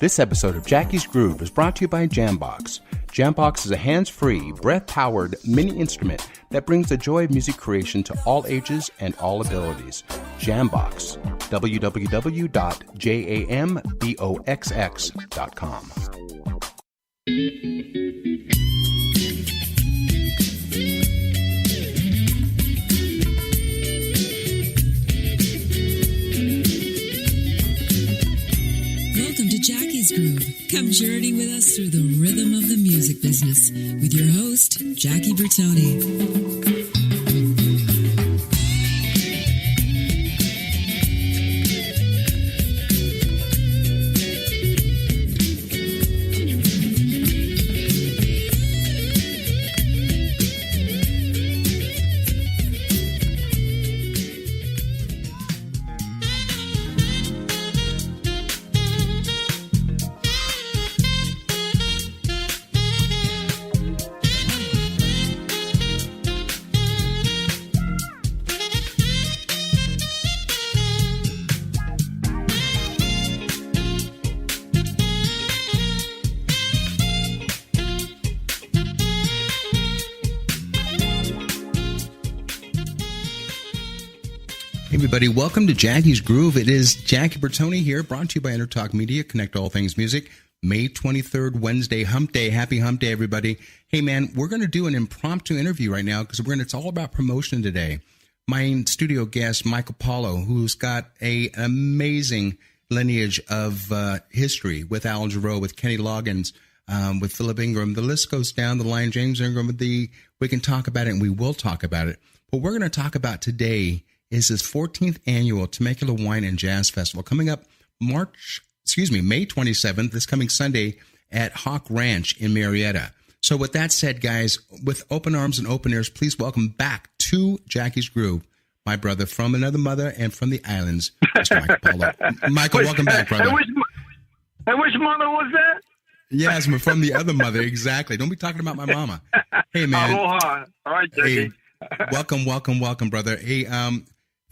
This episode of Jackie's Groove is brought to you by Jambox. Jambox is a hands-free, breath-powered mini instrument that brings the joy of music creation to all ages and all abilities. Jambox. www.jamboxx.com. Jackie's Groove. Come journey with us through the rhythm of the music business with your host, Jackie Bertoni. Everybody, welcome to Jackie's Groove. It is Jackie Bertoni here, brought to you by Intertalk Media. Connect all things music. May 23rd, Wednesday, Hump Day. Happy Hump Day, everybody. Hey, man, we're going to do an impromptu interview right now because it's all about promotion today. My studio guest, Michael Paulo, who's got an amazing lineage of history with Al Jarreau, with Kenny Loggins, with Philip Ingram. The list goes down the line. James Ingram. We can talk about it, and we will talk about it. What we're going to talk about today is his 14th annual Temecula Wine and Jazz Festival coming up May 27th, this coming Sunday at Hawk Ranch in Marietta. So with that said, guys, with open arms and open ears, please welcome back to Jackie's Groove, my brother from another mother and from the islands, Mr. Michael Paulo. Michael, welcome back, brother. And which mother was that? Yes, from the other mother, exactly. Don't be talking about my mama. Hey, man. Aloha. All right, Jackie. Hey, welcome, brother. Hey,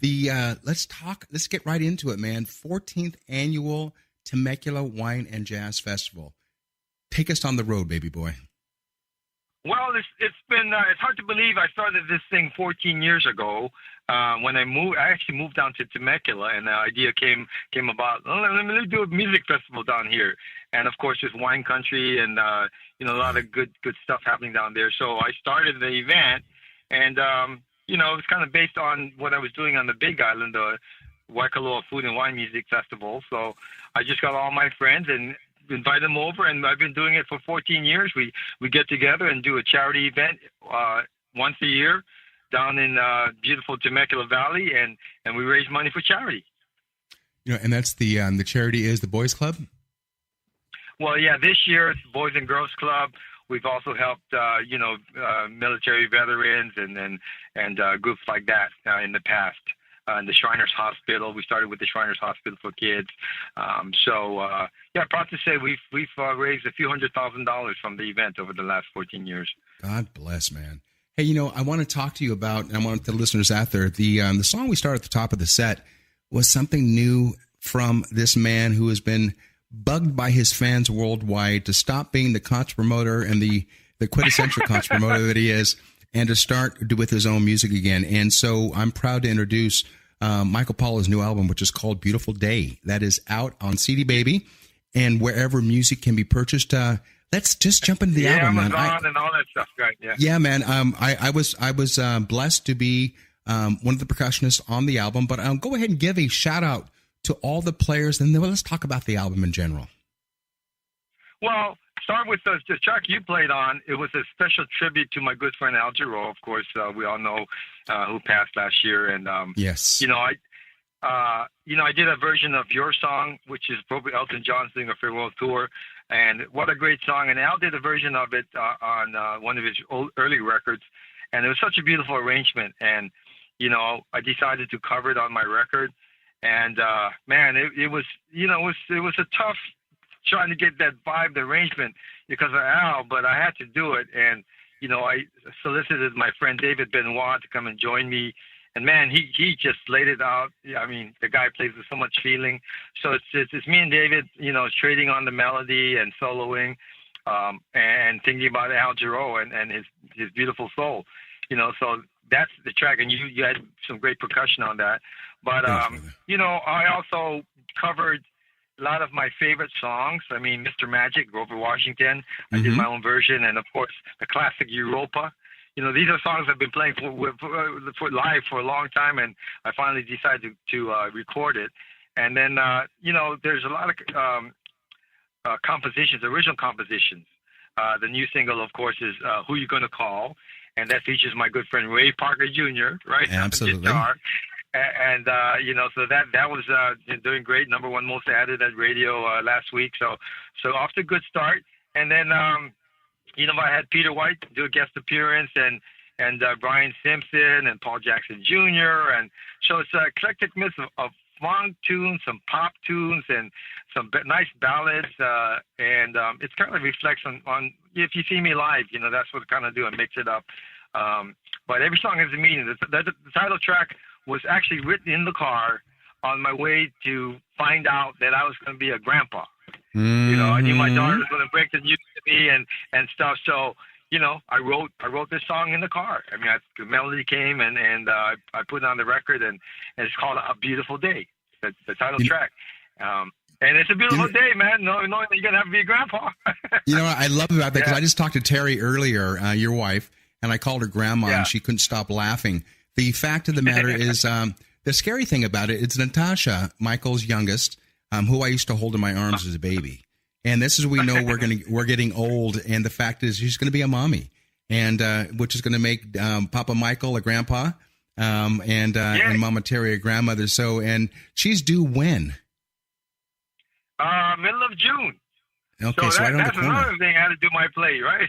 let's get right into it, man. 14th annual Temecula Wine and Jazz Festival. Take us on the road, baby boy. Well, it's been it's hard to believe I started this thing 14 years ago. When I actually moved down to Temecula, and the idea came about. Let me do a music festival down here, and of course, there's wine country and a lot of good stuff happening down there. So I started the event, and it was kind of based on what I was doing on the Big Island, the Waikoloa Food and Wine Music Festival. So I just got all my friends and invite them over, and I've been doing it for 14 years. We get together and do a charity event once a year down in beautiful Temecula Valley, and we raise money for charity. And that's the charity is the Boys Club? Well, yeah, this year it's Boys and Girls Club. We've also helped, military veterans and groups like that in the past. In the Shriners Hospital, we started with the Shriners Hospital for kids. Proud to say we've raised a few $100,000 from the event over the last 14 years. God bless, man. Hey, I want to talk to you about, and I want the listeners out there, the song we started at the top of the set was something new from this man who has been bugged by his fans worldwide to stop being the concert promoter and the quintessential concert promoter that he is, and to start with his own music again. And so I'm proud to introduce Michael Paulo's new album, which is called Beautiful Day. That is out on CD Baby and wherever music can be purchased. Let's just jump into the album, man. Amazon and all that stuff, right? Yeah, man. I was blessed to be one of the percussionists on the album, but go ahead and give a shout out to all the players, and then let's talk about the album in general. Well, start with the track you played on. It was a special tribute to my good friend Al Jarreau. Of course, we all know who passed last year, and yes, I did a version of your song, which is probably Elton John's doing a farewell tour, and what a great song! And Al did a version of it on one of his early records, and it was such a beautiful arrangement. And I decided to cover it on my record. And it was a tough trying to get that vibe, the arrangement, because of Al, but I had to do it. And I solicited my friend David Benoit to come and join me, And man, he just laid it out. I mean, the guy plays with so much feeling. So it's me and David, trading on the melody and soloing, and thinking about Al Jarreau and his beautiful soul. So that's the track, and you had some great percussion on that. But I also covered a lot of my favorite songs. I mean, Mr. Magic, Grover Washington. I did my own version, and of course the classic Europa. These are songs I've been playing for live for a long time, and I finally decided to record it. And then there's a lot of compositions, original compositions. The new single, of course, is "Who You Gonna Call," and that features my good friend Ray Parker Jr. Right, absolutely. Guitar. And so that was doing great. Number one most added at radio last week. So off to a good start. And then I had Peter White do a guest appearance, and Brian Simpson and Paul Jackson Jr. And so it's an eclectic mix of funk tunes, some pop tunes, and some nice ballads. And it kind of reflects on If You See Me Live. That's what I kind of do. I mix it up. But every song has a meaning. The title track was actually written in the car on my way to find out that I was going to be a grandpa. I knew my daughter was going to break the news to me and stuff. So, I wrote this song in the car. I mean, the melody came and I put it on the record, and it's called "A Beautiful Day," the title track. And it's a beautiful day, man. Knowing that you're going to have to be a grandpa. I love about that because I just talked to Terry earlier, your wife, and I called her grandma, and she couldn't stop laughing. The fact of the matter is, the scary thing about it, it's Natasha, Michael's youngest, who I used to hold in my arms as a baby. And this is we know we're getting old, and the fact is she's going to be a mommy, and which is going to make Papa Michael a grandpa, and Mama Terry a grandmother. So, and she's due when? Middle of June. Okay, so right on the corner. That's another thing I had to do my play, right?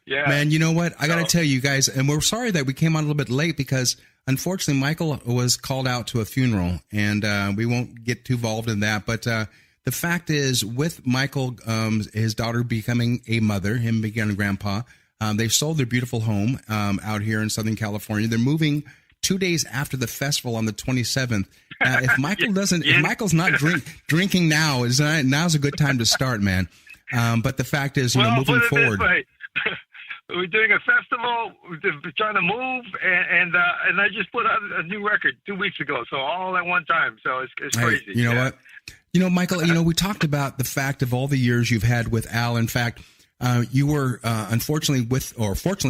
Yeah. Man, you know what? I got to tell you guys, and we're sorry that we came on a little bit late because, unfortunately, Michael was called out to a funeral, and we won't get too involved in that. But the fact is, with Michael, his daughter becoming a mother, him becoming a grandpa, they sold their beautiful home out here in Southern California. They're moving 2 days after the festival on the 27th. If Michael if Michael's not drinking now, now's a good time to start, man. But the fact is, moving forward. We're doing a festival, we're trying to move, and I just put out a new record 2 weeks ago, so all at one time. So it's crazy. Hey, you know what? Michael, we talked about the fact of all the years you've had with Al. In fact, you were fortunately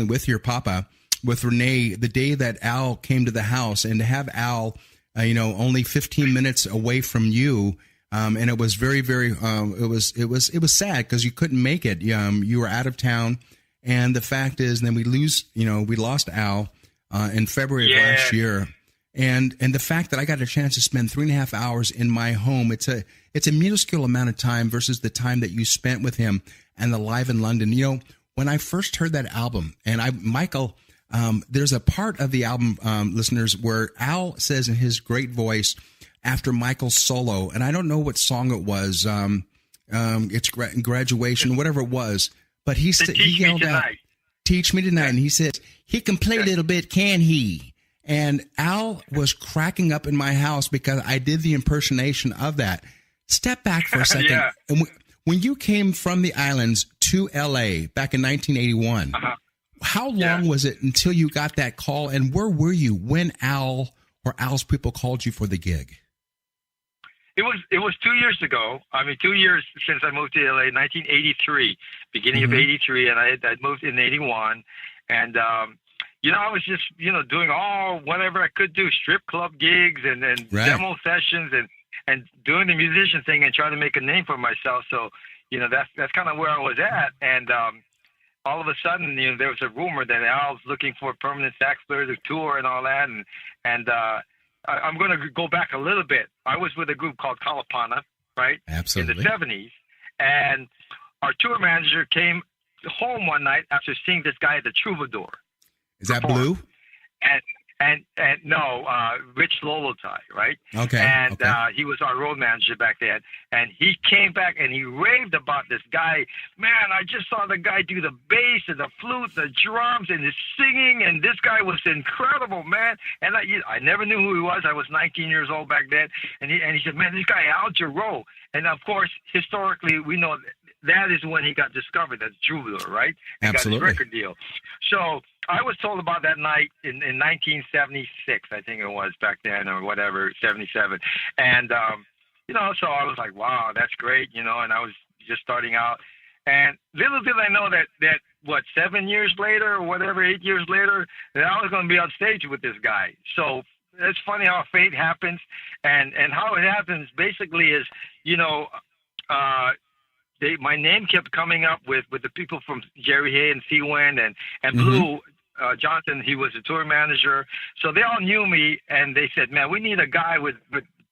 with your papa, with Renee, the day that Al came to the house, and to have Al, only 15 minutes away from you, and it was very, very, it was sad because you couldn't make it. You were out of town, and the fact is, then we lost Al in February of last year. And the fact that I got a chance to spend 3.5 hours in my home, it's a minuscule amount of time versus the time that you spent with him and the Live in London. When I first heard that album, and Michael, there's a part of the album, listeners, where Al says in his great voice after Michael's solo, and I don't know what song it was, it's Graduation, whatever it was, but he yelled out, "Teach me tonight," and he says, "He can play a little bit, can he?" And Al was cracking up in my house because I did the impersonation of that. Step back for a second. And when you came from the islands to L.A. back in 1981, how long was it until you got that call? And where were you when Al or Al's people called you for the gig? It was 2 years ago. 2 years since I moved to L.A. 1983, beginning of 83, and I moved in 81. And I was just, doing whatever I could do, strip club gigs and demo sessions and doing the musician thing and trying to make a name for myself. So, that's kind of where I was at. And all of a sudden, there was a rumor that Al's looking for a permanent sax player to tour and all that. And I'm going to go back a little bit. I was with a group called Kalapana, right? Absolutely. In the 70s. And our tour manager came home one night after seeing this guy at the Troubadour. Is that Blue? And no, Rich Lolotai, right? Okay. And okay. He was our road manager back then. And he came back and he raved about this guy. Man, I just saw the guy do the bass and the flute, the drums, and his singing. And this guy was incredible, man. And I never knew who he was. I was 19 years old back then. And he said, man, this guy Al Jarreau. And of course, historically, we know that is when he got discovered as Troubadour, right? And Absolutely. got his record deal. So I was told about that night in 1976, I think it was back then, or whatever, 77. And, so I was like, wow, that's great, and I was just starting out. And little did I know that 7 years later or whatever, 8 years later, that I was going to be on stage with this guy. So it's funny how fate happens. And how it happens basically is, my name kept coming up with the people from Jerry Hay and Seawind and Blue Johnson. He was a tour manager. So they all knew me, and they said, man, we need a guy with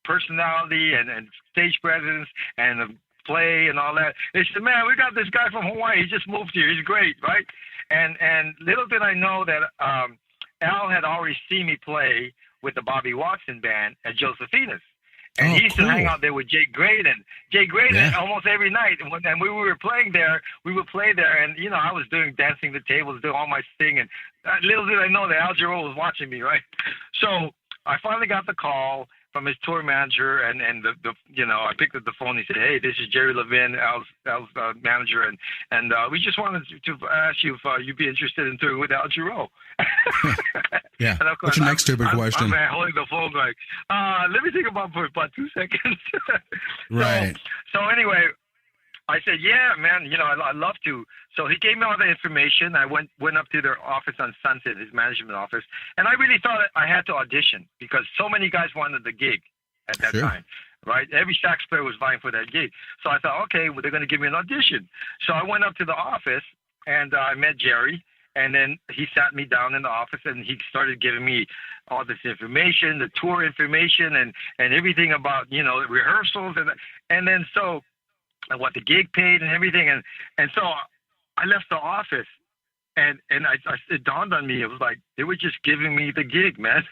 personality and stage presence and play and all that. They said, man, we got this guy from Hawaii. He just moved here. He's great, right? And little did I know that Al had already seen me play with the Bobby Watson band at Josephina's. And he used to hang out there with Jay Graydon. Almost every night. And when we were playing there, we would play there. And, I was dancing the tables, doing all my thing. And little did I know that Al Jarreau was watching me, right? So I finally got the call from his tour manager. And I picked up the phone. He said, hey, this is Jerry Levin, Al's manager. And we just wanted to ask you if you'd be interested in touring with Al Jarreau. Yeah. And of course, what's your next stupid question? I'm holding the phone like, let me think about it for about 2 seconds. Right. So anyway, I said, yeah, man, I'd love to. So he gave me all the information. I went up to their office on Sunset, his management office, and I really thought I had to audition because so many guys wanted the gig at that time. Right? Every sax player was vying for that gig. So I thought, okay, well, they're going to give me an audition. So I went up to the office, and I met Jerry. And then he sat me down in the office, and he started giving me all this information, the tour information, and everything about rehearsals, and then so and what the gig paid and everything, and so I left the office, and it dawned on me, it was like they were just giving me the gig, man,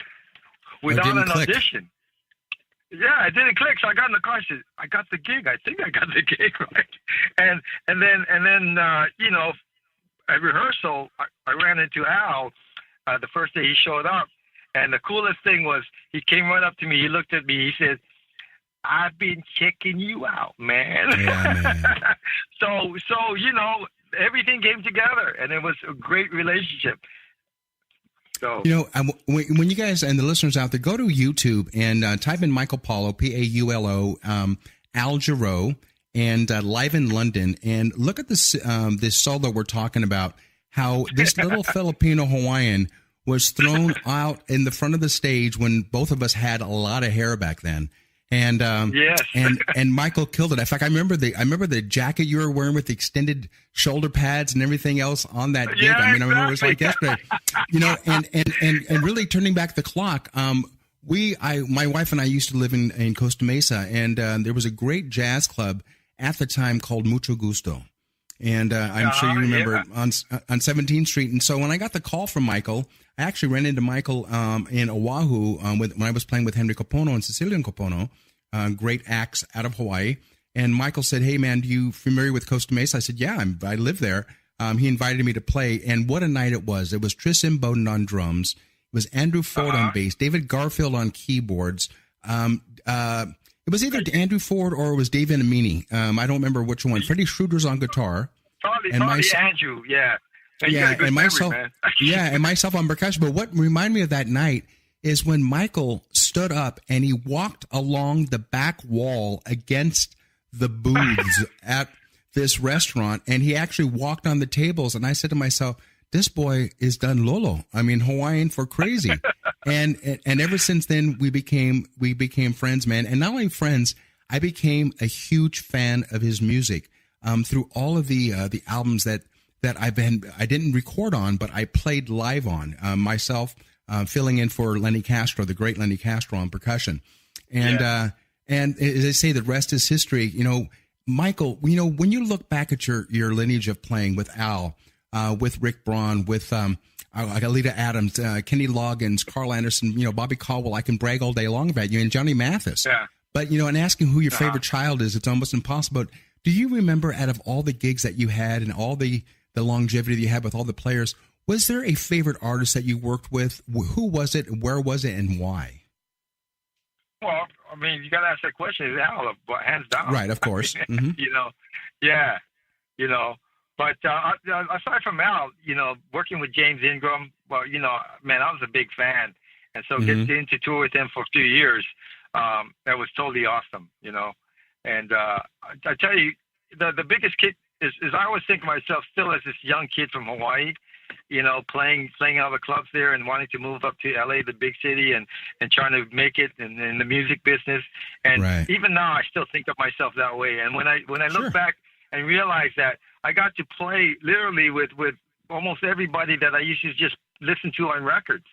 without an audition. Yeah, it didn't click. So I got in the car. I said, "I got the gig. I think I got the gig, right?" And then at rehearsal, I ran into Al the first day he showed up. And the coolest thing was he came right up to me. He looked at me. He said, I've been checking you out, man. Yeah, man. So everything came together, and it was a great relationship. So when you guys and the listeners out there, go to YouTube and type in Michael Paulo, Paulo, Al Jarreau, and Live in London, and look at this solo we're talking about, how this little Filipino Hawaiian was thrown out in the front of the stage when both of us had a lot of hair back then. And yes. and Michael killed it. In fact, I remember the jacket you were wearing with the extended shoulder pads and everything else on that gig. Yeah, I mean, exactly. I remember it was like yesterday. And really turning back the clock, my wife and I used to live in Costa Mesa, and there was a great jazz club at the time called Mucho Gusto. And I'm sure you remember on 17th Street. And so when I got the call from Michael, I actually ran into Michael in Oahu when I was playing with Henry Kopono and Cecilian Kopono, great acts out of Hawaii. And Michael said, hey, man, you familiar with Costa Mesa? I said, yeah, I live there. He invited me to play. And what a night it was. It was Tris Imboden on drums. It was Andrew Ford on bass, David Garfield on keyboards. It was either Andrew Ford or it was Dave Inamini. I don't remember which one. Freddie Schroeder's on guitar. Probably Andrew, yeah. And myself, and myself on percussion. But what reminded me of that night is when Michael stood up and he walked along the back wall against the booths at this restaurant, and he actually walked on the tables. And I said to myself, this boy is done Lolo. I mean, Hawaiian for crazy. and ever since then, we became friends, man. And not only friends, I became a huge fan of his music through all of the albums that I didn't record on, but I played live on myself, filling in for Lenny Castro, the great Lenny Castro on percussion. And as I say, the rest is history. Michael, when you look back at your lineage of playing with Al, with Rick Braun, with like Oleta Adams, Kenny Loggins, Carl Anderson, Bobby Caldwell. I can brag all day long about you, and Johnny Mathis. Yeah. But, and asking who your favorite child is, it's almost impossible. But do you remember, out of all the gigs that you had and all the longevity that you had with all the players, was there a favorite artist that you worked with? Who was it, where was it, and why? Well, I mean, you got to ask that question. It's Al, hands down. Right, of course. Mm-hmm. But aside from Al, working with James Ingram, well, man, I was a big fan. And so getting to tour with him for a few years, that was totally awesome, And I tell you, the biggest kick is I always think of myself still as this young kid from Hawaii, playing all the clubs there and wanting to move up to LA, the big city, and trying to make it in the music business. And even now, I still think of myself that way. And when I look back and realize that I got to play literally with almost everybody that I used to just listen to on records.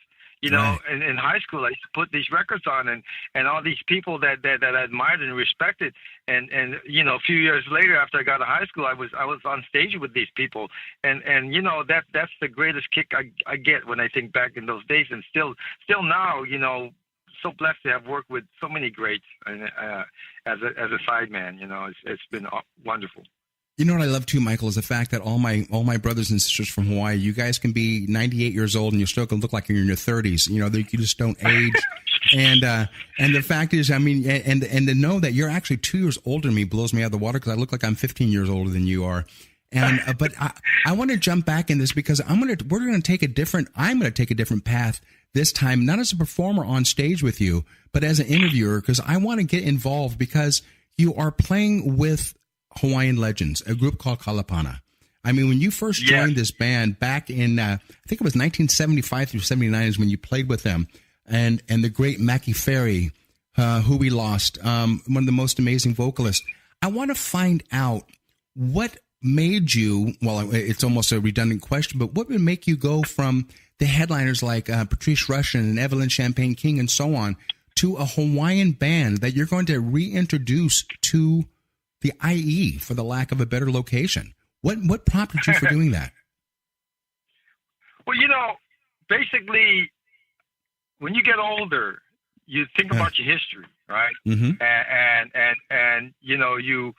In high school, I used to put these records on, and all these people that I admired and respected. And a few years later, after I got to high school, I was on stage with these people, and that's the greatest kick I get when I think back in those days. And still now, so blessed to have worked with so many greats as a sideman. It's been wonderful. You know what I love too, Michael, is the fact that all my brothers and sisters from Hawaii, you guys can be 98 years old and you still can look like you're in your 30s. You just don't age. And the fact is, I mean, and to know that you're actually 2 years older than me blows me out of the water, because I look like I'm 15 years older than you are. And but I want to jump back in this, because I'm going to take a different path this time, not as a performer on stage with you, but as an interviewer, because I want to get involved, because you are playing with Hawaiian legends, a group called Kalapana. I mean, when you first joined this band back in, I think it was 1975 through 79 is when you played with them, and the great Mackie Ferry, who we lost, one of the most amazing vocalists. I want to find out what made you, well, it's almost a redundant question, but what would make you go from the headliners like Patrice Rushen and Evelyn Champagne King and so on to a Hawaiian band that you're going to reintroduce to the IE, for the lack of a better location? What prompted you for doing that? Well, basically, when you get older, you think about your history, right? Mm-hmm. And you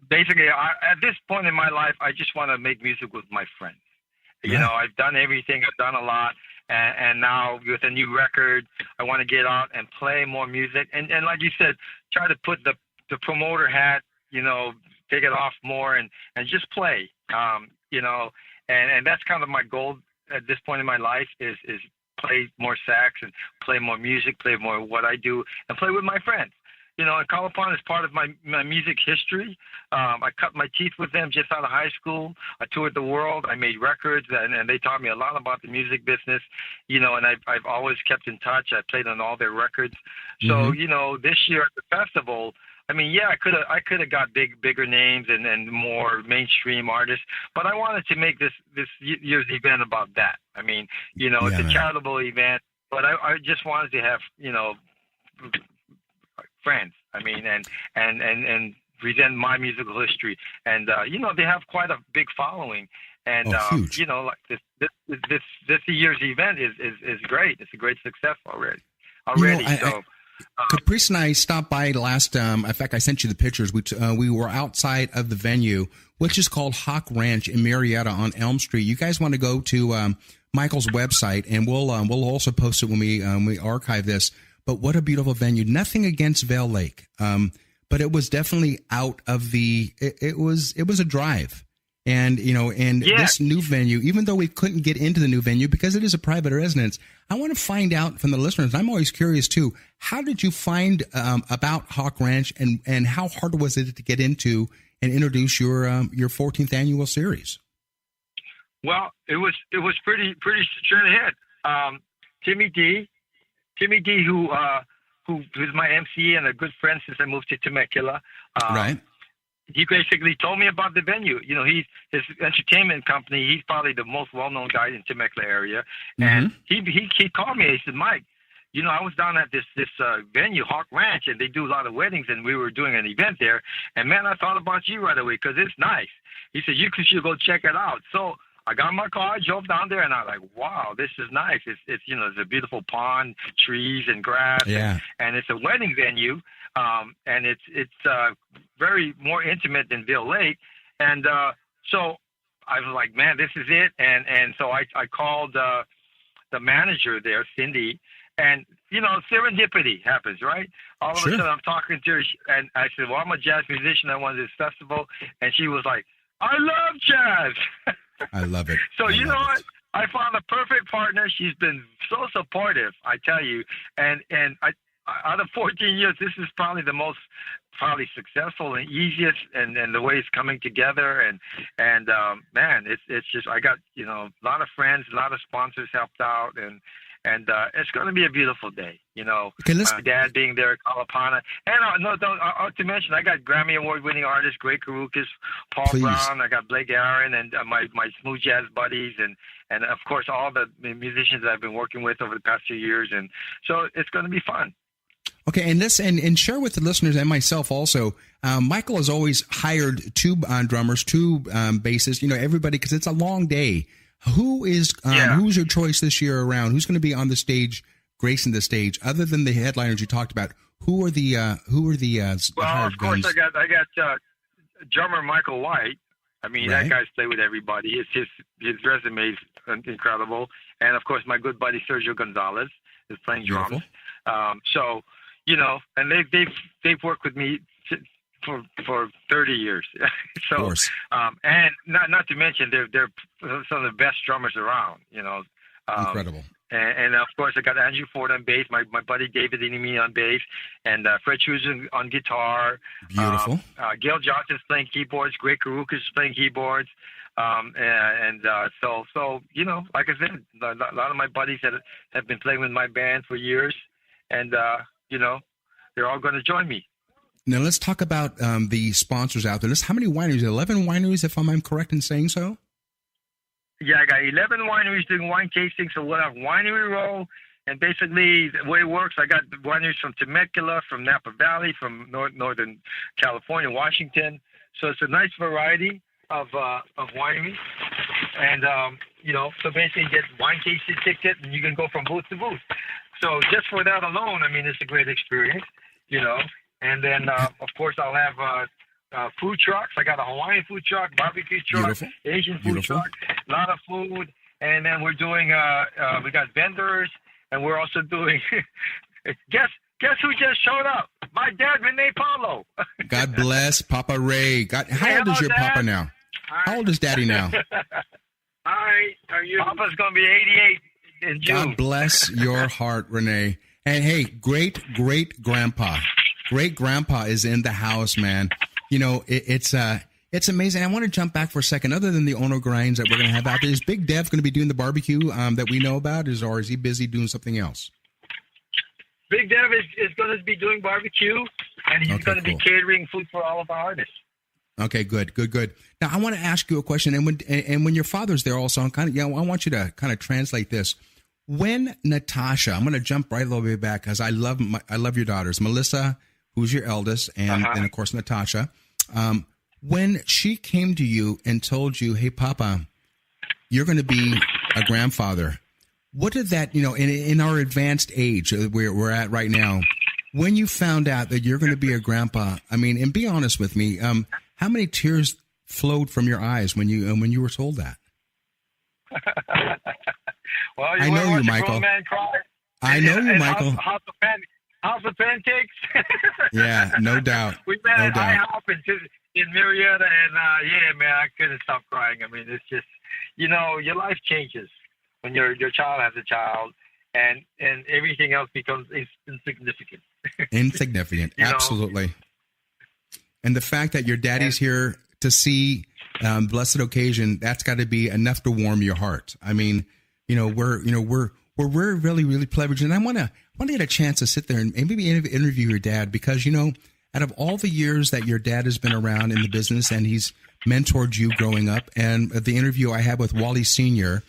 basically, at this point in my life, I just want to make music with my friends. I've done everything. I've done a lot. And now with a new record, I want to get out and play more music. And like you said, try to put the promoter hat, take it off more and just play, and that's kind of my goal at this point in my life is play more sax and play more music, play more what I do, and play with my friends. And Kalapana is part of my music history. I cut my teeth with them just out of high school. I toured the world. I made records, and they taught me a lot about the music business, and I've always kept in touch. I played on all their records. So, this year at the festival, I mean, I could have got bigger names and more mainstream artists, but I wanted to make this year's event about that. I mean, it's a charitable event, but I just wanted to have, friends. I mean, and present my musical history, and they have quite a big following, and like this year's event is great. It's a great success already. Caprice and I stopped by last. In fact, I sent you the pictures. We were outside of the venue, which is called Hawk Ranch in Marietta on Elm Street. You guys want to go to Michael's website, and we'll also post it when we archive this. But what a beautiful venue! Nothing against Vail Lake, but it was definitely out of the. It was a drive, and this new venue. Even though we couldn't get into the new venue because it is a private residence, I want to find out from the listeners. I'm always curious too. How did you find about Hawk Ranch, and how hard was it to get into and introduce your 14th annual series? Well, it was pretty straight ahead. Timmy D, who's my MC and a good friend since I moved to Temecula. Right. He basically told me about the venue. His entertainment company. He's probably the most well-known guy in Temecula area. And he called me. He said, "Mike, I was down at this venue, Hawk Ranch, and they do a lot of weddings, and we were doing an event there. And man, I thought about you right away because it's nice." He said, "You should go check it out." So I got in my car, I drove down there, and I was like, wow, this is nice. It's there's a beautiful pond, trees, and grass. Yeah. And it's a wedding venue, and it's very more intimate than Bill Lake. And so I was like, man, this is it. And so I called the manager there, Cindy, and, serendipity happens, right? All of a sudden I'm talking to her, and I said, well, I'm a jazz musician. I want this festival. And she was like, I love jazz. I love it. So you know what? I found a perfect partner. She's been so supportive, I tell you. And I out of 14 years, this is probably the most successful and easiest, and the way it's coming together. And man, it's just, I got, a lot of friends, a lot of sponsors helped out, and it's going to be a beautiful day, Okay, my dad being there at Kalapana. And to mention, I got Grammy Award-winning artists, Greg Karukas, Paul Braun, I got Blake Aaron, and my Smooth Jazz buddies, and of course, all the musicians that I've been working with over the past few years. And so it's going to be fun. Okay, and share with the listeners and myself also. Michael has always hired two drummers, two bassists. Everybody, because it's a long day. Who's your choice this year around? Who's going to be on the stage, gracing the stage, other than the headliners you talked about? Who are the hired of course, guns? I got drummer Michael White. I mean, that guy's played with everybody. His resume is incredible. And of course, my good buddy Sergio Gonzalez is playing drums. So. And they've worked with me for 30 years. So, of course. And not to mention they're some of the best drummers around. Incredible. And of course I got Andrew Ford on bass, my buddy David Inimi on bass, and Fred Chusen on guitar. Beautiful. Gail Johnson's playing keyboards. Greg Karukas is playing keyboards. So like I said, a lot of my buddies that have been playing with my band for years, and they're all going to join me. Now let's talk about the sponsors out there. How many wineries? 11 wineries, if I'm correct in saying so? Yeah, I got 11 wineries doing wine tasting. So we'll have Winery Row, and basically the way it works, I got the wineries from Temecula, from Napa Valley, from Northern California, Washington. So it's a nice variety of wineries, and so basically you get wine tasting ticket, and you can go from booth to booth. So just for that alone, I mean, it's a great experience, And then, of course, I'll have food trucks. I got a Hawaiian food truck, barbecue truck, Beautiful. Asian food truck, a lot of food. And then we're doing, we got vendors, and we're also doing, guess who just showed up? My dad, Rene Paulo. God bless Papa Ray. How old is your Papa now? How old is Daddy now? Hi, how are you? Papa's going to be 88. In June. God bless your heart, Renee. And hey, great grandpa is in the house, man. It's amazing. I want to jump back for a second. Other than the owner grinds that we're going to have out there, is Big Dev going to be doing the barbecue that we know about, or is he busy doing something else? Big Dev is going to be doing barbecue, and he's going to be catering food for all of our artists. Okay, good. Now I want to ask you a question, and when your father's there also, I want you to kind of translate this. When Natasha, I'm going to jump right a little bit back because I love your daughters, Melissa, who's your eldest, and of course Natasha. When she came to you and told you, "Hey, Papa, you're going to be a grandfather," what did that, in our advanced age where we're at right now, when you found out that you're going to be a grandpa? I mean, and be honest with me, how many tears flowed from your eyes when you were told that? Well, I know you, Michael. I know you, Michael. House of Pancakes. Yeah, no doubt. We met at IHOP in Marietta, and man, I couldn't stop crying. I mean, it's just, your life changes when your child has a child, and everything else becomes insignificant. Insignificant, absolutely. And the fact that your daddy's here to see blessed occasion, that's got to be enough to warm your heart. I mean, we're really, really privileged, and I want to get a chance to sit there and maybe interview your dad because out of all the years that your dad has been around in the business and he's mentored you growing up, and the interview I had with Wally Sr.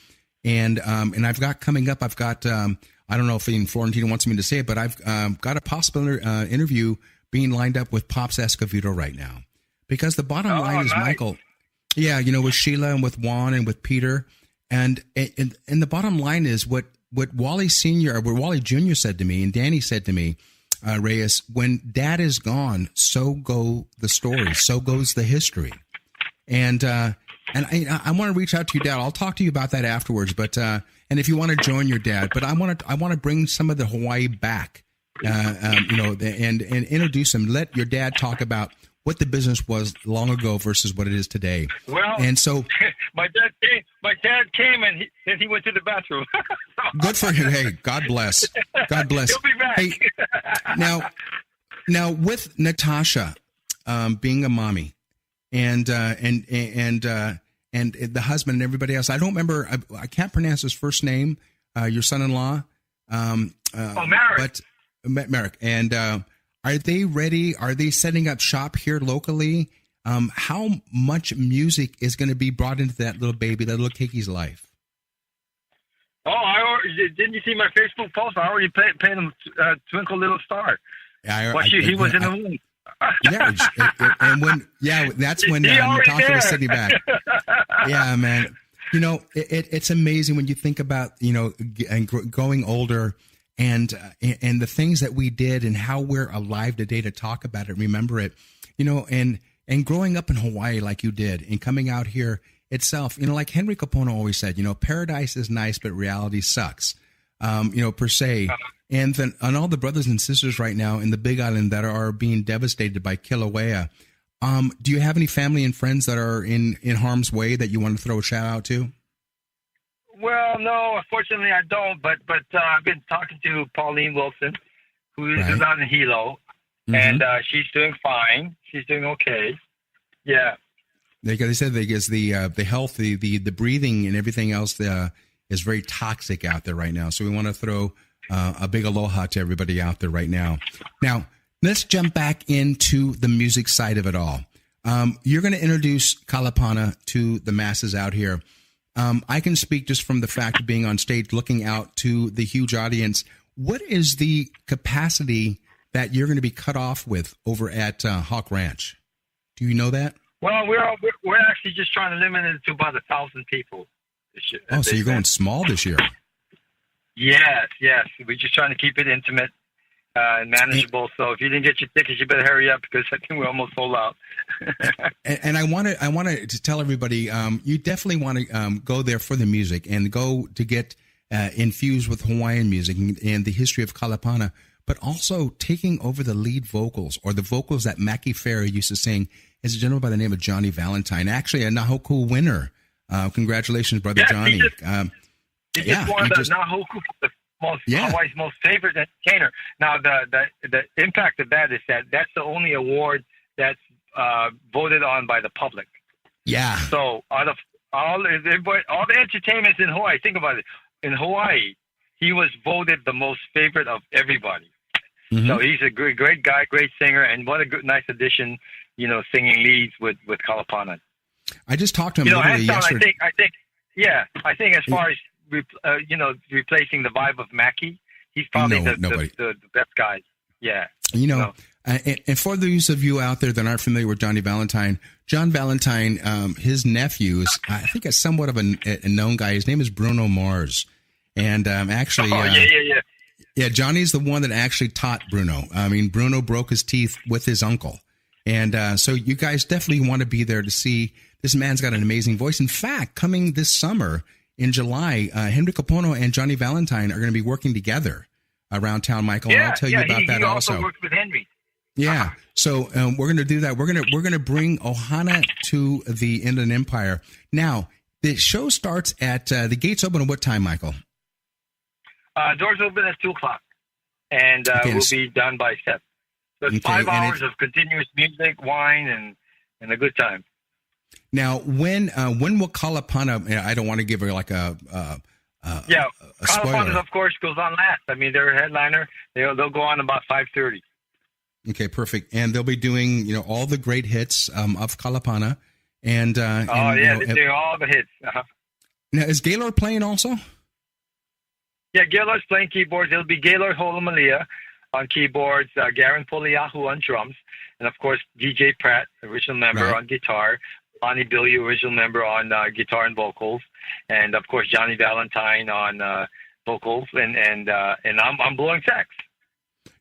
and I've got coming up, I don't know if even Florentino wants me to say it, but I've got a possible interview being lined up with Pops Escovedo right now, because the bottom line is, nice. Michael, Yeah, with Sheila and with Juan and with Peter. And the bottom line is what Wally Sr. or what Wally Jr. said to me and Danny said to me, Reyes, when Dad is gone, so go the stories, so goes the history. And I want to reach out to your dad. I'll talk to you about that afterwards. But and if you want to join your dad, but I want to bring some of the Hawaii back, and introduce him. Let your dad talk about what the business was long ago versus what it is today. Well, and so my dad came and he went to the bathroom. Good for him. Hey, God bless. God bless. He'll be back. Hey, now with Natasha being a mommy and the husband and everybody else, I don't remember. I can't pronounce his first name. Your son-in-law. Merrick. But Merrick. And are they ready? Are they setting up shop here locally? How much music is going to be brought into that little baby, that little Keki's life? Oh, didn't you see my Facebook post? I already paid him Twinkle Little Star. He was in the room. That's when Natasha was sitting back. Yeah, man. It's amazing when you think about, and growing older and the things that we did and how we're alive today to talk about it, remember it, and growing up in Hawaii like you did and coming out here itself, like Henry Kapono always said, paradise is nice, but reality sucks, per se. And all the brothers and sisters right now in the Big Island that are being devastated by Kilauea, do you have any family and friends that are in harm's way that you want to throw a shout out to? Well, no, unfortunately I don't. But I've been talking to Pauline Wilson, who is out in Hilo, and she's doing fine. She's doing okay. Yeah. They said the health, the breathing, and everything else is very toxic out there right now. So we want to throw a big aloha to everybody out there right now. Now, let's jump back into the music side of it all. You're going to introduce Kalapana to the masses out here. I can speak just from the fact of being on stage, looking out to the huge audience. What is the capacity that you're going to be cut off with over at Hawk Ranch? Do you know that? Well, we're actually just trying to limit it to about 1,000 people this year. Oh, so you're going small this year? Yes. We're just trying to keep it intimate and manageable. So if you didn't get your tickets, you better hurry up because I think we're almost sold out. And I wanted to tell everybody, you definitely want to go there for the music and go to get infused with Hawaiian music and the history of Kalapana, but also taking over the lead vocals or the vocals that Mackie Farah used to sing is a gentleman by the name of Johnny Valentine, actually a Nahoku winner. Congratulations, brother Johnny. He just won the Nahoku, Hawaii's most favorite entertainer. Now, the impact of that is that that's the only award that's voted on by the public. Yeah. So out of all the entertainments in Hawaii, think about it. In Hawaii, he was voted the most favorite of everybody. Mm-hmm. So he's a great guy, great singer, and what a nice addition, singing leads with Kalapana. I just talked to him yesterday. I think as far as replacing the vibe of Mackie, he's probably the best guy. Yeah. And for those of you out there that aren't familiar with Johnny Valentine, John Valentine, his nephew is, I think, is somewhat of a known guy. His name is Bruno Mars. And actually, Johnny's the one that actually taught Bruno. I mean, Bruno broke his teeth with his uncle. And so you guys definitely want to be there to see this man's got an amazing voice. In fact, coming this summer in July, Henry Kapono and Johnny Valentine are going to be working together around town, Michael. And I'll tell you about that also. He also worked with Henry. Yeah. So we're going to do that. We're going to bring Ohana to the Inland Empire. Now, the show starts at the gates open at what time, Michael? Doors open at 2:00, and we'll be done by 7. So it's 5 hours of continuous music, wine, and a good time. Now, when will Kalapana? I don't want to give her like a Kalapana, of course, goes on last. I mean, they're a headliner. They'll go on about 5:30. Okay, perfect. And they'll be doing all the great hits of Kalapana. And they're doing all the hits. Uh-huh. Now, is Gaylord playing also? Yeah, Gaylord's playing keyboards. It'll be Gaylord Holomalia on keyboards, Garen Poliahu on drums, and of course DJ Pratt, original member, on guitar. Lonnie Billy, original member, on guitar and vocals, and of course Johnny Valentine on vocals, and I'm blowing sax.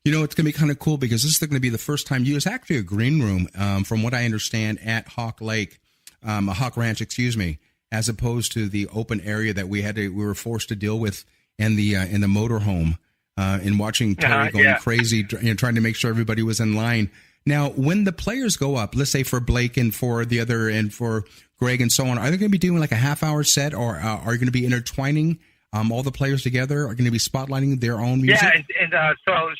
You know, it's going to be kind of cool because this is going to be the first time it's actually a green room, from what I understand, at Hawk Ranch, excuse me, as opposed to the open area that we were forced to deal with in the motorhome, and watching Terry going crazy, trying to make sure everybody was in line. Now, when the players go up, let's say for Blake and for the other and for Greg and so on, are they going to be doing like a half-hour set, or are you going to be intertwining all the players together? Are going to be spotlighting their own music? Yeah, and so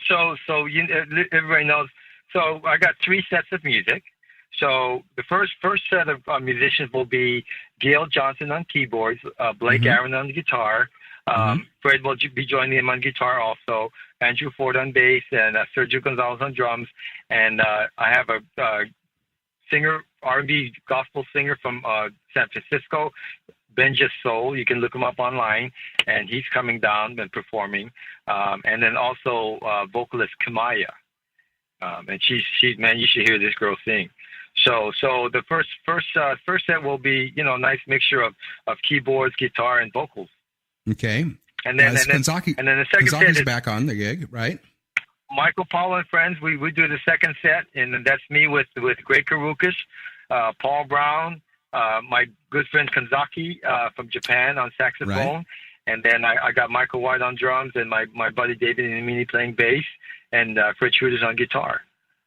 everybody knows. So I got 3 sets of music. So the first set of musicians will be Gail Johnson on keyboards, Blake Aaron on the guitar. Fred will be joining him on guitar also. Andrew Ford on bass, and Sergio Gonzalez on drums. And I have a singer, R&B gospel singer from San Francisco, Benja Soul. You can look him up online, and he's coming down and performing. And then also vocalist Kamaya. And she's man, you should hear this girl sing. So the first set will be, nice mixture of keyboards, guitar, and vocals. Okay. And then the second set is back on the gig, right? Michael, Paulo, and friends. We do the second set, and that's me with Greg Karukas, Paul Braun, my good friend Kanzaki from Japan on saxophone, right. And then I got Michael White on drums, and my buddy David Inimini playing bass, and Fred Schroeder's on guitar.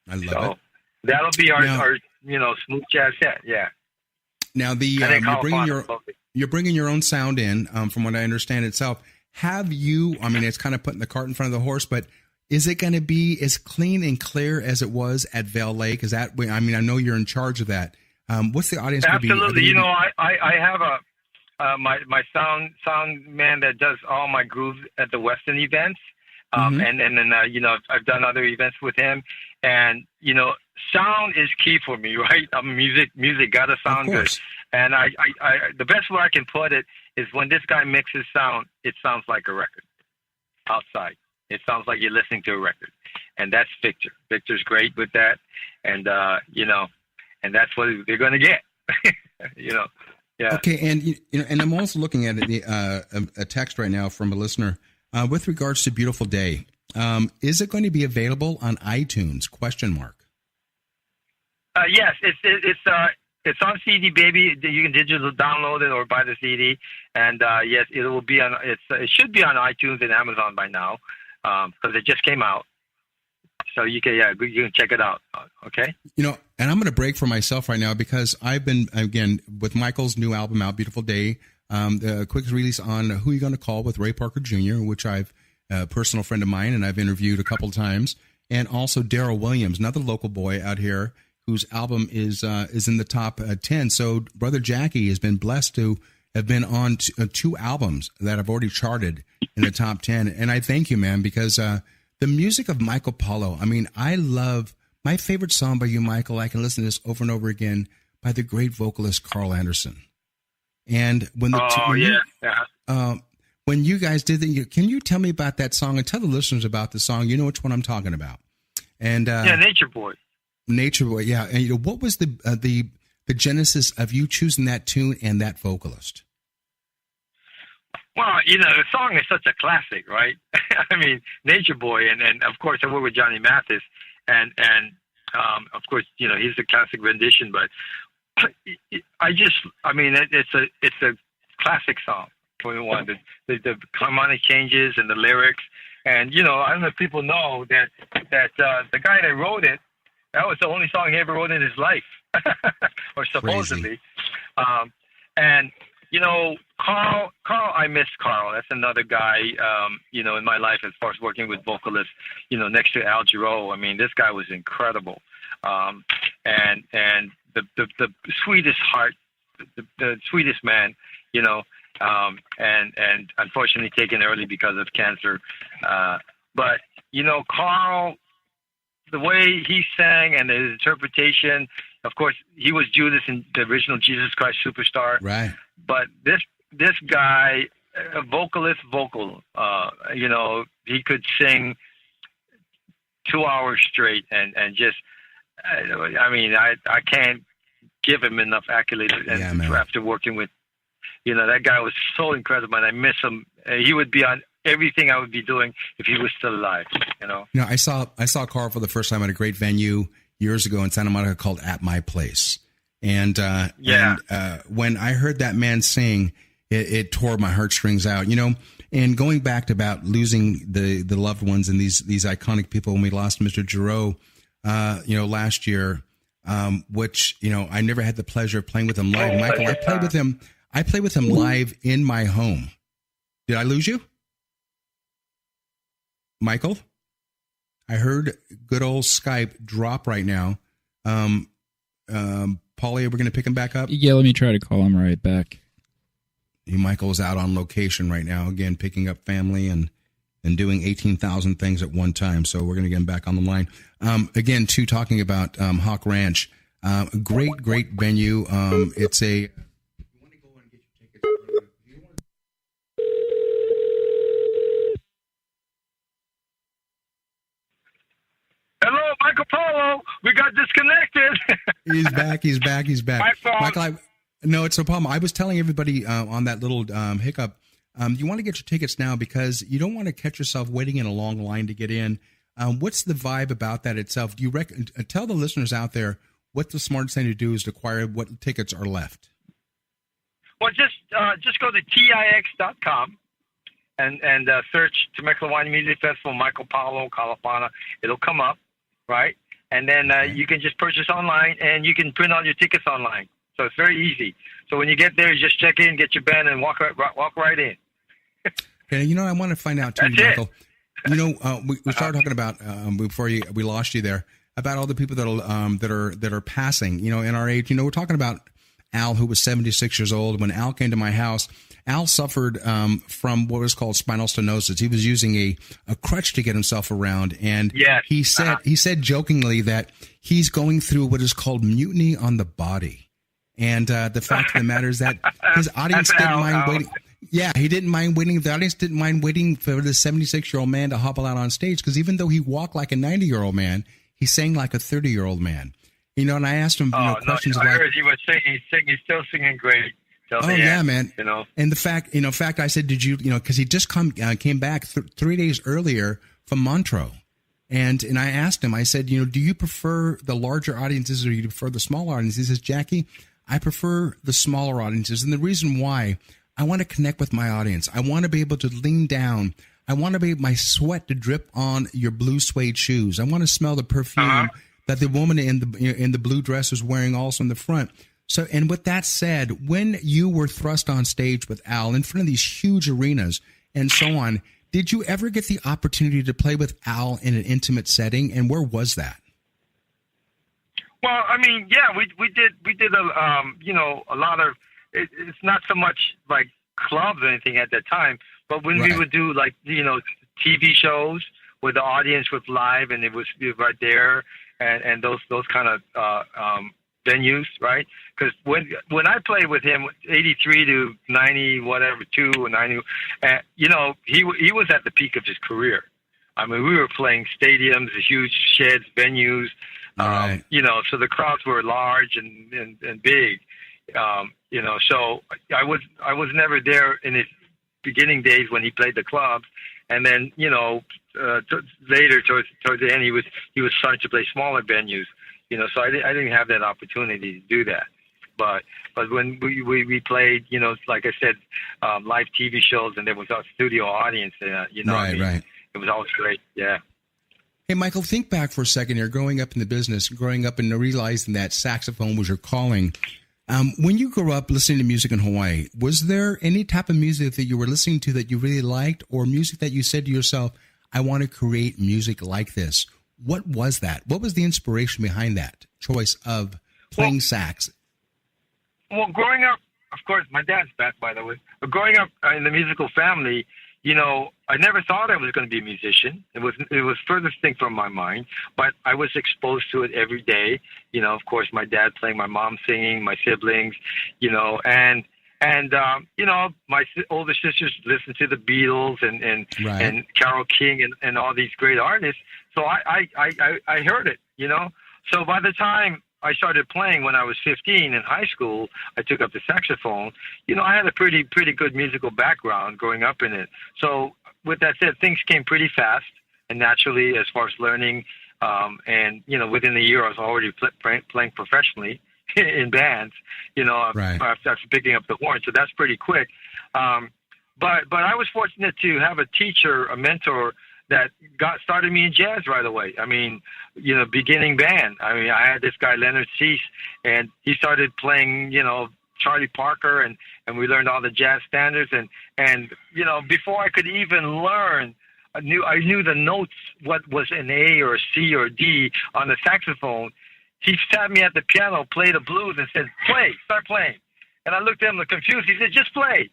I love it. That'll be our smooth jazz set. Yeah. Now you're bringing your own sound in, from what I understand itself. Have you? I mean, it's kind of putting the cart in front of the horse, but is it going to be as clean and clear as it was at Vail Lake? Is that? I mean, I know you're in charge of that. What's the audience going to be? Absolutely. I have my sound man that does all my grooves at the Western events, and then I've done other events with him, and sound is key for me, right? I'm music got to sound good, and I the best way I can put it is when this guy mixes sound, it sounds like a record outside. It sounds like you're listening to a record, and that's Victor. Victor's great with that, and and that's what they're going to get. Yeah. Okay, and I'm also looking at a text right now from a listener with regards to "Beautiful Day." Is it going to be available on iTunes? ? Yes, it's on CD, baby. You can digital download it or buy the CD, and yes, it will be on. It should be on iTunes and Amazon by now, because it just came out. So you can check it out. Okay. And I'm going to break for myself right now because I've been again with Michael's new album out, "Beautiful Day," the quick release on "Who You Gonna Call" with Ray Parker Jr., which I've a personal friend of mine and I've interviewed a couple of times, and also Darryl Williams, another local boy out here, whose album is in the top 10. So Brother Jackie has been blessed to have been on 2 albums that have already charted in the top 10. And I thank you, man, because the music of Michael Paulo, I mean, I love my favorite song by you, Michael. I can listen to this over and over again by the great vocalist Carl Anderson. And when when you guys did that, can you tell me about that song and tell the listeners about the song? You know which one I'm talking about. And Nature Boy. Nature Boy, yeah. And what was the genesis of you choosing that tune and that vocalist? Well, the song is such a classic, right? I mean, Nature Boy, and of course I work with Johnny Mathis, and of course he's a classic rendition, but it's a classic song. The harmonic changes and the lyrics, and I don't know if people know that the guy that wrote it, that was the only song he ever wrote in his life, or supposedly. And Carl, I miss Carl. That's another guy, in my life as far as working with vocalists. Next to Al Jarreau, I mean, this guy was incredible, and the sweetest heart, the sweetest man, and unfortunately taken early because of cancer. But Carl, the way he sang and his interpretation, of course, he was Judas in the original Jesus Christ Superstar. Right. But this guy, a vocalist, he could sing 2 hours straight and just, I can't give him enough accolades. And after working with, that guy was so incredible, and I miss him. He would be on everything I would be doing if he was still alive. I saw Carl for the first time at a great venue years ago in Santa Monica called At My Place, and when I heard that man sing, it tore my heartstrings out. And going back to about losing the loved ones and these iconic people, when we lost Mr. Jarreau, last year, which I never had the pleasure of playing with him live. Michael, I played with him live in my home. Did I lose you? Michael? I heard good old Skype drop right now. Paulie, we're going to pick him back up? Yeah, let me try to call him right back. Michael's out on location right now, again, picking up family and doing 18,000 things at one time. So we're going to get him back on the line. Again, too, talking about Hawk Ranch, great venue. It's a... Hello, Michael Paulo. We got disconnected. He's back. My fault. Michael, no, it's no problem. I was telling everybody on that little hiccup, you want to get your tickets now because you don't want to catch yourself waiting in a long line to get in. What's the vibe about that itself? Do you tell the listeners out there what the smartest thing to do is to acquire what tickets are left? Well, just go to TIX.com and search Temecula Wine Music Festival, Michael Paulo, Kalapana. It'll come up, right? And then you can just purchase online, and you can print out your tickets online. So it's very easy. So when you get there, you just check in, get your band, and walk right in. Okay, I want to find out too, Michael. We started talking about before we lost you there about all the people that are passing. In our age. We're talking about Al, who was 76 years old. When Al came to my house, Al suffered from what was called spinal stenosis. He was using a crutch to get himself around, and he said jokingly that he's going through what is called mutiny on the body. And the fact of the matter is that his audience didn't mind waiting. Yeah, he didn't mind waiting. The audience didn't mind waiting for the 76-year-old man to hobble out on stage because even though he walked like a 90-year-old man, he sang like a 30-year-old man. And I asked him questions I heard he was singing. He's still singing great. Yeah, man. And the fact I said, did you, because he just came back 3 days earlier from Montreux. And I asked him, I said, do you prefer the larger audiences or do you prefer the smaller audiences? He says, Jackie, I prefer the smaller audiences. And the reason why, I want to connect with my audience. I want to be able to lean down. I want to be my sweat to drip on your blue suede shoes. I want to smell the perfume that the woman in the blue dress is wearing also in the front. So, and with that said, when you were thrust on stage with Al in front of these huge arenas and so on, did you ever get the opportunity to play with Al in an intimate setting? And where was that? Well, I mean, yeah, we did a lot of. It's not so much like clubs or anything at that time, but when we would do like TV shows where the audience was live and it was right there, and those kind of venues, right? Because when I played with him, 83 to 90, whatever, 2 or 90, he was at the peak of his career. I mean, we were playing stadiums, huge sheds, venues. Right. So the crowds were large and big. So I was never there in his beginning days when he played the clubs, and then later towards the end he was starting to play smaller venues. So I didn't have that opportunity to do that. But when we played, like I said, live TV shows, and there was a studio audience, right. It was always great. Yeah. Hey, Michael, think back for a second here, growing up in the business, growing up and realizing that saxophone was your calling. When you grew up listening to music in Hawaii, was there any type of music that you were listening to that you really liked, or music that you said to yourself, I want to create music like this? What was that? What was the inspiration behind that choice of playing sax? Well, growing up, of course, my dad's back, by the way. But growing up in the musical family, I never thought I was going to be a musician. It was furthest thing from my mind, but I was exposed to it every day. Of course, my dad playing, my mom singing, my siblings, and my older sisters listened to the Beatles and Carole King and all these great artists. So I heard it, So by the time I started playing when I was 15 in high school. I took up the saxophone. I had a pretty good musical background growing up in it. So with that said, things came pretty fast and naturally as far as learning. And within a year, I was already playing professionally in bands. Right. After picking up the horn. So that's pretty quick. But I was fortunate to have a teacher, a mentor that started me in jazz right away. I mean, beginning band. I mean, I had this guy, Leonard Cease, and he started playing, Charlie Parker, and we learned all the jazz standards. And before I could even learn, I knew the notes, what was an A or a C or a D on the saxophone. He sat me at the piano, played the blues, and said, start playing. And I looked at him confused. He said, just play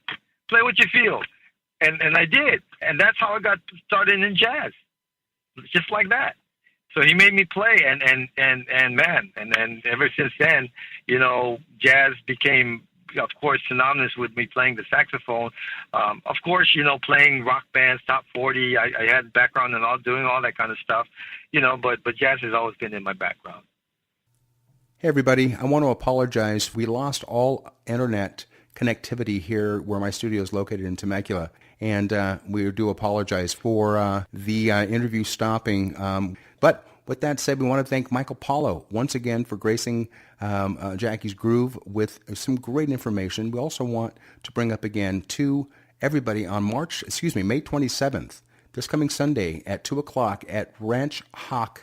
what you feel. And I did. And that's how I got started in jazz. Just like that. So he made me play and ever since then, jazz became, of course, synonymous with me playing the saxophone. Of course, playing rock bands, top 40. I had background in doing all that kind of stuff, but jazz has always been in my background. Hey, everybody. I want to apologize. We lost all internet connectivity here where my studio is located in Temecula. And we do apologize for the interview stopping. But with that said, we want to thank Michael Paulo once again for gracing Jackie's Groove with some great information. We also want to bring up again to everybody on May 27th, this coming Sunday at 2 o'clock at Ranch Hawk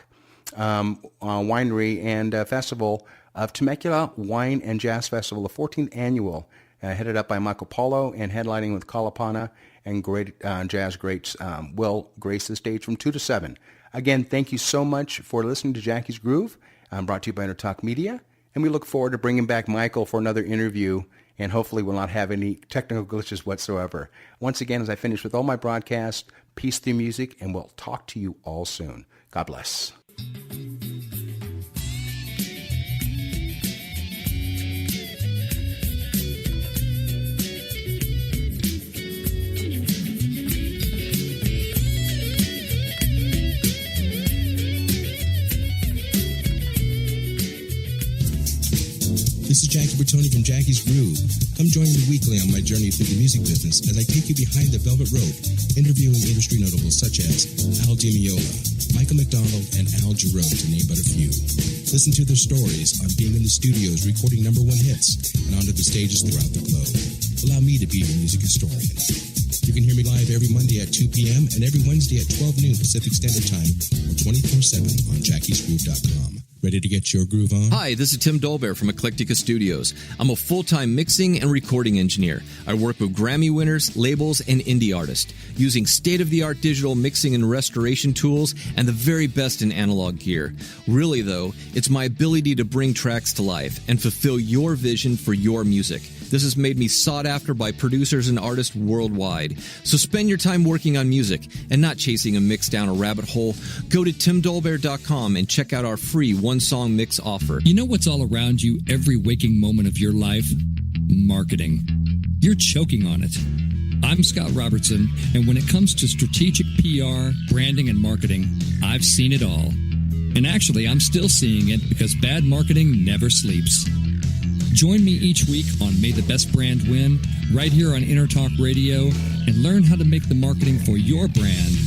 Winery and Festival of Temecula Wine and Jazz Festival, the 14th annual, headed up by Michael Paulo and headlining with Kalapana and great jazz greats will grace the stage from 2 to 7. Again, thank you so much for listening to Jackie's Groove, brought to you by Intertalk Media, and we look forward to bringing back Michael for another interview, and hopefully we'll not have any technical glitches whatsoever. Once again, as I finish with all my broadcasts, peace through music, and we'll talk to you all soon. God bless. This is Jackie Bertoni from Jackie's Groove. Come join me weekly on my journey through the music business as I take you behind the velvet rope, interviewing industry notables such as Al Di Meola, Michael McDonald, and Al Jarreau, to name but a few. Listen to their stories on being in the studios recording #1 hits and onto the stages throughout the globe. Allow me to be your music historian. You can hear me live every Monday at 2 p.m. and every Wednesday at 12 noon Pacific Standard Time or 24/7 on jackiesgroove.com. Ready to get your groove on? Hi, this is Tim Dolbear from Eclectica Studios. I'm a full-time mixing and recording engineer. I work with Grammy winners, labels, and indie artists, using state-of-the-art digital mixing and restoration tools and the very best in analog gear. Really, though, it's my ability to bring tracks to life and fulfill your vision for your music. This has made me sought after by producers and artists worldwide. So spend your time working on music and not chasing a mix down a rabbit hole. Go to timdolbear.com and check out our free one-song mix offer. You know what's all around you every waking moment of your life? Marketing. You're choking on it. I'm Scott Robertson, and when it comes to strategic PR, branding, and marketing, I've seen it all. And actually, I'm still seeing it because bad marketing never sleeps. Join me each week on May the Best Brand Win, right here on Intertalk Radio, and learn how to make the marketing for your brand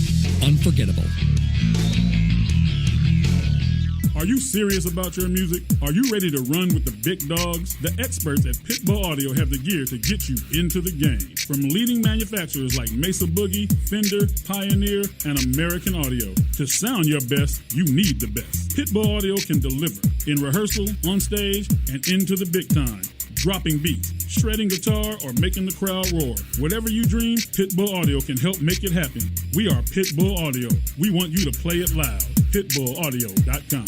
unforgettable. Are you serious about your music? Are you ready to run with the big dogs? The experts at Pitbull Audio have the gear to get you into the game. From leading manufacturers like Mesa Boogie, Fender, Pioneer, and American Audio. To sound your best, you need the best. Pitbull Audio can deliver in rehearsal, on stage, and into the big time. Dropping beats, shredding guitar, or making the crowd roar. Whatever you dream, Pitbull Audio can help make it happen. We are Pitbull Audio. We want you to play it loud. PitbullAudio.com.